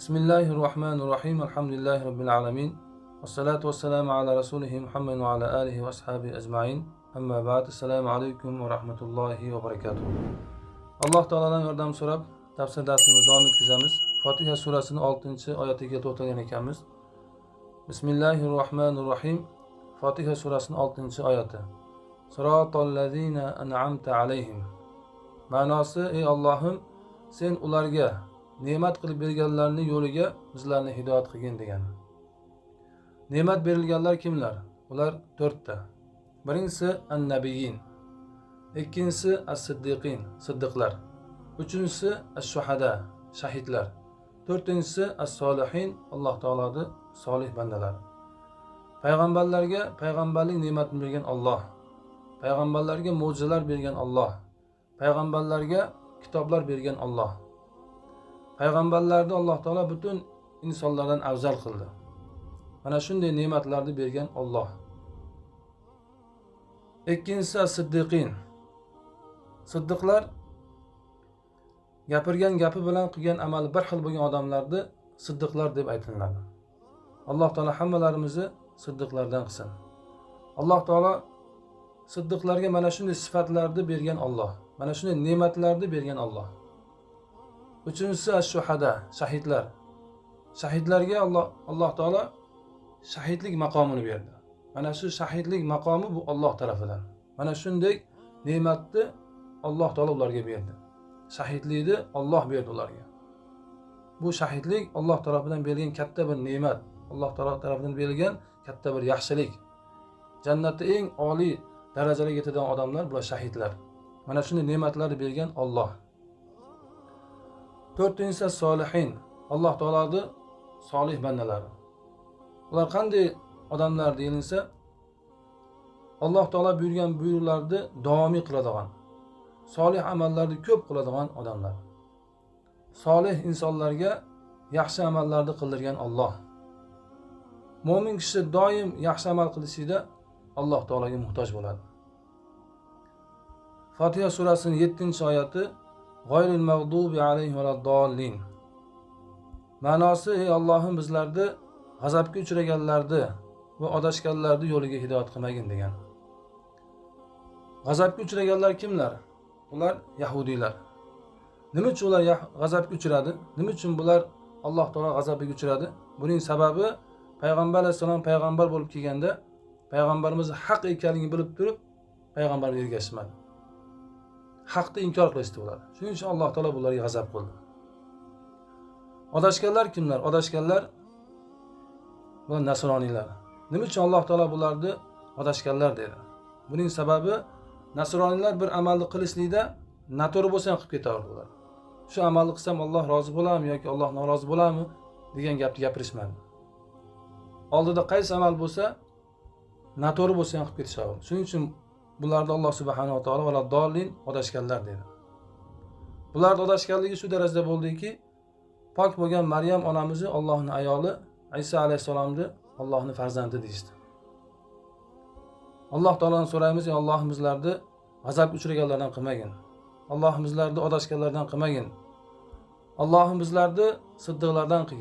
Bismillahirrahmanirrahim. Elhamdülillahi Rabbil alamin. Vessalatu vesselamu ala Resulihi Muhammed ve ala alihi ve ashabihi ecmain. Amma ba'd. Esselamu aleyküm ve rahmetullahi ve berekatuhu. Allah Teala'dan yordam so'rab, tafsir darsimizni davom etkazamiz. Fotiha surasining 6-oyatiga to'xtalgan ekanmiz. Bismillahirrahmanirrahim. Fotiha surasining 6-oyati. Siratal-ladzina an'amta alayhim. Ma'nosi: ey Allohim, sen ularga ne'mat qilib berganlarning yo'liga bizlarni hidoyat qilgin degan. Ne'mat berilganlar kimlar? Ular 4 ta. Birinchisi an-nabiyyin, ikkinchisi as-siddiqin, siddiqlar, uchinchisi ash-shuhada, shahidlar, to'rtinchisi as-solihin, Alloh taoloning solih bandalar. Payg'ambarlarga payg'ambarlik ne'matini bergan Alloh, payg'ambarlarga mo'jizalar bergan Alloh, payg'ambarlarga kitoblar bergan Alloh. Payg'ambarlarni Alloh taolo butun insonlardan afzal qildi. Mana shunday ne'matlarni bergan Alloh. Ikkinchisi as-siddiqin. Siddiqlar gapirgan gapi bilan qilgan amali bir xil bo'lgan odamlarni siddiqlar deb aytiladi. Alloh taolo hammalarimizni siddiqlardan qilsin. Alloh taolo siddiqlarga mana shunday sifatlarni bergan Alloh, mana shunday ne'matlarni bergan Alloh. Uchinchisi ash-shuhada, shahidlar. Shahidlarga Alloh taolo shahidlik maqomini berdi. Mana shu shahidlik maqomi bu Alloh tarafidan. Mana shunday ne'matni Alloh taolo ularga berdi. Shahidlikni Alloh berdi ularga. Bu shahidlik Alloh tarafidan berilgan katta bir ne'mat, Alloh taolo tarafidan berilgan katta bir yaxshilik. Jannatda eng oliy darajaga yetadigan odamlar bular shahidlar. Mana shunday ne'matlarni bergan Alloh. To'rtinchisi solihin, Alloh taoloning solih bandalari. Ular qanday odamlar deyilsa, Alloh taolo buyurgan buyruqlarni davomiy qiladigan, solih amallarni ko'p qiladigan odamlar. Solih insonlarga yaxshi amallarni qildirgan Alloh. Mo'min kishi doim yaxshi amal qilishida Alloh taologa muhtoj bo'ladi. Fotiha surasining 7-oyati G'oyril mag'dubi alayhim valaddallin. Ma'nosi: ey Allohim, bizlarni g'azabga uchraganlarni va adashganlarni yo'liga hidoyat qilmagin degan. G'azabga uchraganlar kimlar? Ular yahudiylar. Nima uchun ular g'azabga uchradi? Nima uchun bular Alloh taolo g'azabiga uchradi? Buning sababi payg'ambar alayhisalom payg'ambar bo'lib kelganda payg'ambarimiz haq ekanligini bilib turib payg'ambarga ergashmadi. Haqni inkor qilishdi ular. Shuning uchun Alloh taolo bularga g'azab qildi. Adashganlar kimlar? Adashganlar bular nasroniylar. Nima uchun Alloh taolo bularni adashganlar dedi? Buning sababi nasroniylar bir amalni qilishlikda noto'g'ri bo'lsa ham qilib ketaverdi ular. Shu amalni qilsam Alloh rozi bo'ladimi yoki Alloh norozi bo'ladimi degan gapni gapirishmadi. Oldida qaysi amal bo'lsa noto'g'ri bo'lsa ham qilib ketishaverdi. Shuning uchun bularni Alloh subhanahu va taolo valaddallin, adashganlar dedi. Bular adashganligi shu darajada bo'ldiki, pok bo'lgan Maryam onamizni Allohning ayoli, Isa alayhisalomni Allohning farzandi deydi. Alloh taolodan so'raymiz, ey Allohim, bizlarni g'azabga uchraganlardan qilmagin. Allohim, bizlarni adashganlardan qilmagin. Allohim, bizlarni siddiqlardan qilgin.